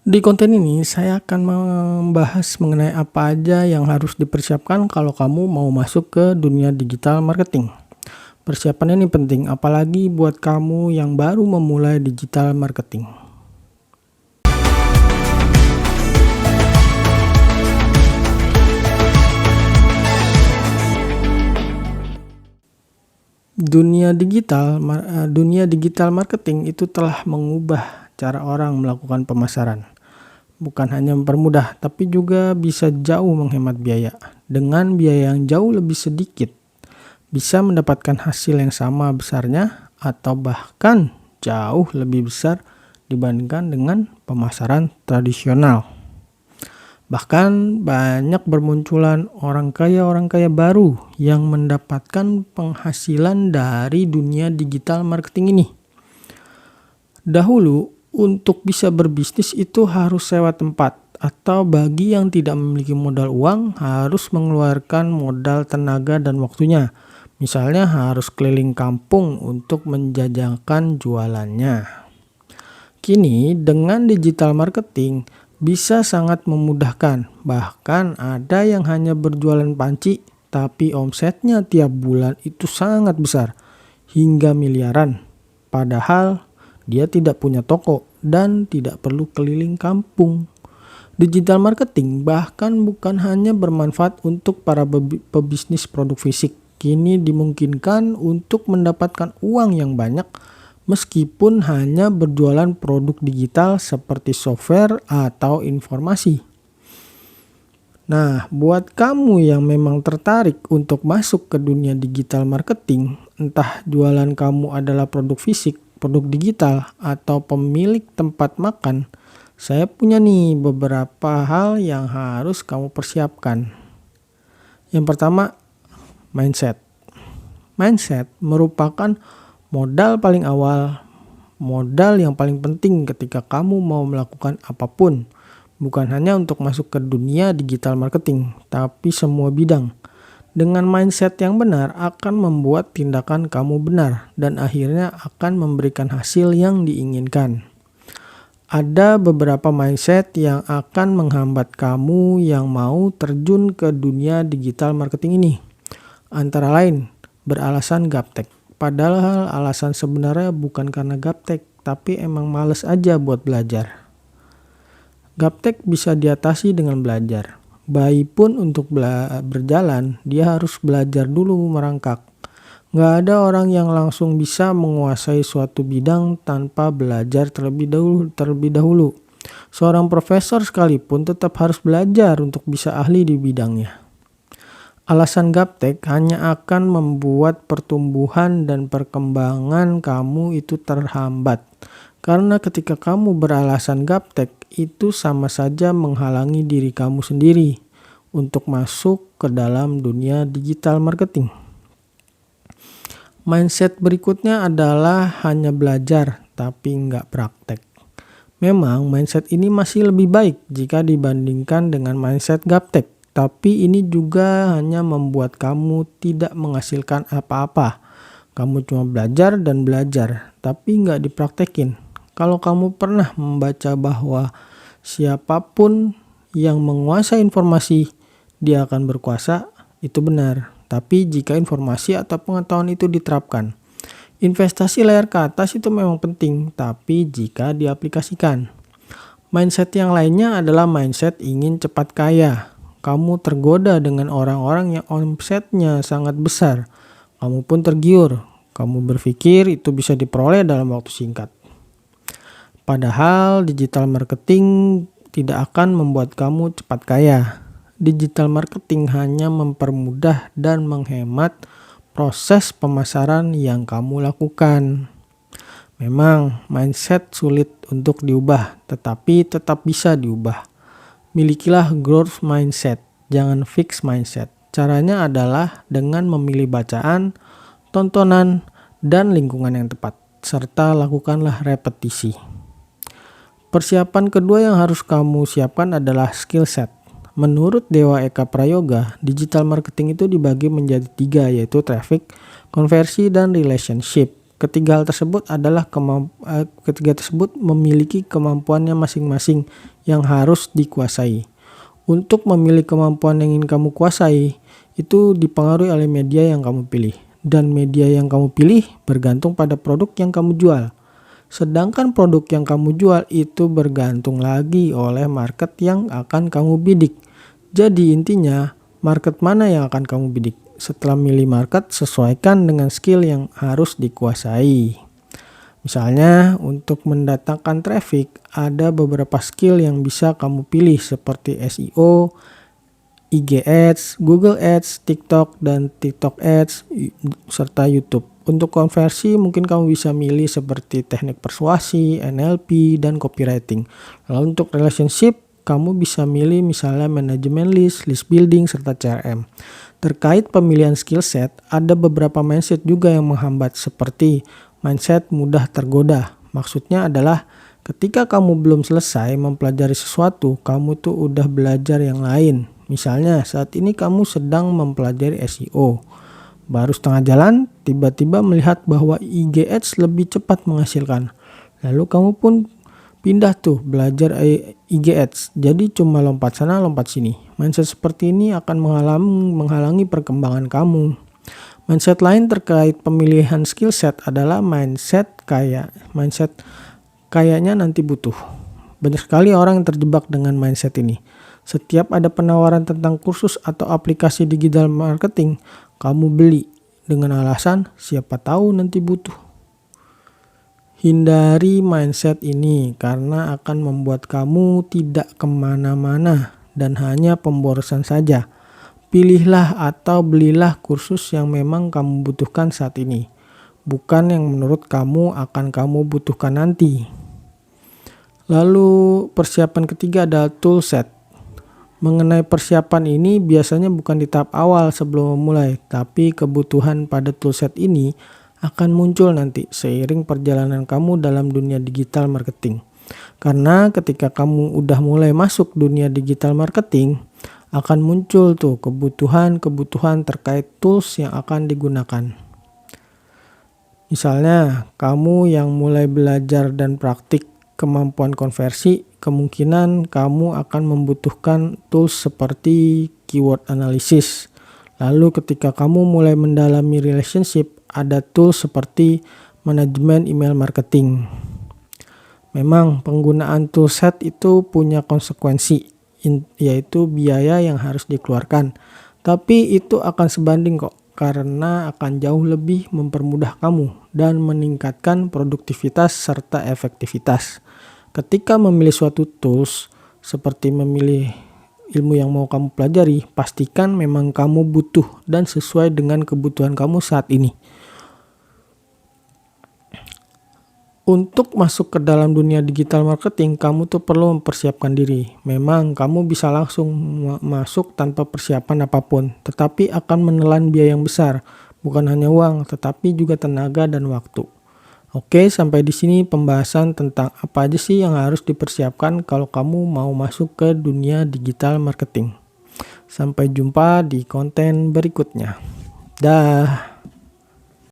Di konten ini saya akan membahas mengenai apa aja yang harus dipersiapkan kalau kamu mau masuk ke dunia digital marketing. Persiapan ini penting apalagi buat kamu yang baru memulai digital marketing. Dunia digital marketing itu telah mengubah cara orang melakukan pemasaran. Bukan hanya mempermudah, tapi juga bisa jauh menghemat biaya. Dengan biaya yang jauh lebih sedikit, bisa mendapatkan hasil yang sama besarnya atau bahkan jauh lebih besar dibandingkan dengan pemasaran tradisional. Bahkan banyak bermunculan orang kaya baru yang mendapatkan penghasilan dari dunia digital marketing ini. Dahulu, untuk bisa berbisnis itu harus sewa tempat, atau bagi yang tidak memiliki modal uang harus mengeluarkan modal tenaga dan waktunya. Misalnya harus keliling kampung untuk menjajakan jualannya. Kini dengan digital marketing bisa sangat memudahkan. Bahkan ada yang hanya berjualan panci tapi omsetnya tiap bulan itu sangat besar hingga miliaran. Padahal dia tidak punya toko dan tidak perlu keliling kampung. Digital marketing bahkan bukan hanya bermanfaat untuk para pebisnis produk fisik. Kini dimungkinkan untuk mendapatkan uang yang banyak meskipun hanya berjualan produk digital seperti software atau informasi. Nah, buat kamu yang memang tertarik untuk masuk ke dunia digital marketing, entah jualan kamu adalah produk fisik, produk digital, atau pemilik tempat makan, saya punya nih beberapa hal yang harus kamu persiapkan. Yang pertama, mindset. Mindset merupakan modal paling awal, modal yang paling penting ketika kamu mau melakukan apapun. Bukan hanya untuk masuk ke dunia digital marketing, tapi semua bidang. Dengan mindset yang benar akan membuat tindakan kamu benar dan akhirnya akan memberikan hasil yang diinginkan. Ada beberapa mindset yang akan menghambat kamu yang mau terjun ke dunia digital marketing ini. Antara lain, beralasan gaptek. Padahal alasan sebenarnya bukan karena gaptek, tapi emang males aja buat belajar. Gaptek bisa diatasi dengan belajar. Bayi pun untuk berjalan, dia harus belajar dulu merangkak. Nggak ada orang yang langsung bisa menguasai suatu bidang tanpa belajar terlebih dahulu. Seorang profesor sekalipun tetap harus belajar untuk bisa ahli di bidangnya. Alasan gaptek hanya akan membuat pertumbuhan dan perkembangan kamu itu terhambat. Karena ketika kamu beralasan gaptek, itu sama saja menghalangi diri kamu sendiri untuk masuk ke dalam dunia digital marketing. Mindset berikutnya adalah hanya belajar tapi nggak praktek. Memang mindset ini masih lebih baik jika dibandingkan dengan mindset gaptek. Tapi ini juga hanya membuat kamu tidak menghasilkan apa-apa. Kamu cuma belajar dan belajar, tapi nggak dipraktekin. Kalau kamu pernah membaca bahwa siapapun yang menguasai informasi, dia akan berkuasa, itu benar. Tapi jika informasi atau pengetahuan itu diterapkan, investasi layar ke atas itu memang penting, tapi jika diaplikasikan. Mindset yang lainnya adalah mindset ingin cepat kaya. Kamu tergoda dengan orang-orang yang omsetnya sangat besar. Kamu pun tergiur. Kamu berpikir itu bisa diperoleh dalam waktu singkat. Padahal digital marketing tidak akan membuat kamu cepat kaya. Digital marketing hanya mempermudah dan menghemat proses pemasaran yang kamu lakukan. Memang mindset sulit untuk diubah, tetapi tetap bisa diubah. Milikilah growth mindset, jangan fixed mindset. Caranya adalah dengan memilih bacaan, tontonan, dan lingkungan yang tepat, serta lakukanlah repetisi. Persiapan kedua yang harus kamu siapkan adalah skill set. Menurut Dewa Eka Prayoga, digital marketing itu dibagi menjadi 3, yaitu traffic, konversi, dan relationship. Ketiga hal tersebut memiliki kemampuannya masing-masing yang harus dikuasai. Untuk memilih kemampuan yang ingin kamu kuasai, itu dipengaruhi oleh media yang kamu pilih. Dan media yang kamu pilih bergantung pada produk yang kamu jual. Sedangkan produk yang kamu jual itu bergantung lagi oleh market yang akan kamu bidik. Jadi intinya, market mana yang akan kamu bidik? Setelah milih market, sesuaikan dengan skill yang harus dikuasai. Misalnya, untuk mendatangkan traffic, ada beberapa skill yang bisa kamu pilih seperti SEO, IG Ads, Google Ads, TikTok, dan TikTok Ads, serta YouTube. Untuk konversi mungkin kamu bisa milih seperti teknik persuasi, NLP, dan copywriting. Lalu untuk relationship, kamu bisa milih misalnya manajemen list building, serta CRM. Terkait pemilihan skill set, ada beberapa mindset juga yang menghambat seperti mindset mudah tergoda. Maksudnya adalah ketika kamu belum selesai mempelajari sesuatu, kamu tuh udah belajar yang lain. Misalnya saat ini kamu sedang mempelajari SEO. Baru setengah jalan, tiba-tiba melihat bahwa IG Ads lebih cepat menghasilkan. Lalu kamu pun pindah tuh belajar IG Ads. Jadi cuma lompat sana lompat sini. Mindset seperti ini akan menghalangi perkembangan kamu. Mindset lain terkait pemilihan skill set adalah mindset kayaknya nanti butuh. Banyak sekali orang yang terjebak dengan mindset ini. Setiap ada penawaran tentang kursus atau aplikasi digital marketing, kamu beli dengan alasan siapa tahu nanti butuh. Hindari mindset ini karena akan membuat kamu tidak kemana-mana dan hanya pemborosan saja. Pilihlah atau belilah kursus yang memang kamu butuhkan saat ini, bukan yang menurut kamu akan kamu butuhkan nanti. Lalu persiapan ketiga adalah toolset. Mengenai persiapan ini biasanya bukan di tahap awal sebelum memulai, tapi kebutuhan pada toolset ini akan muncul nanti seiring perjalanan kamu dalam dunia digital marketing. Karena ketika kamu udah mulai masuk dunia digital marketing, akan muncul tuh kebutuhan terkait tools yang akan digunakan. Misalnya, kamu yang mulai belajar dan praktik kemampuan konversi, kemungkinan kamu akan membutuhkan tools seperti keyword analysis. Lalu ketika kamu mulai mendalami relationship, ada tools seperti manajemen email marketing. Memang penggunaan toolset itu punya konsekuensi, yaitu biaya yang harus dikeluarkan. Tapi itu akan sebanding kok, karena akan jauh lebih mempermudah kamu dan meningkatkan produktivitas serta efektivitas. Ketika memilih suatu tools, seperti memilih ilmu yang mau kamu pelajari, pastikan memang kamu butuh dan sesuai dengan kebutuhan kamu saat ini. Untuk masuk ke dalam dunia digital marketing, kamu tuh perlu mempersiapkan diri. Memang kamu bisa langsung masuk tanpa persiapan apapun, tetapi akan menelan biaya yang besar. Bukan hanya uang, tetapi juga tenaga dan waktu. Oke, sampai di sini pembahasan tentang apa aja sih yang harus dipersiapkan kalau kamu mau masuk ke dunia digital marketing. Sampai jumpa di konten berikutnya. Dah.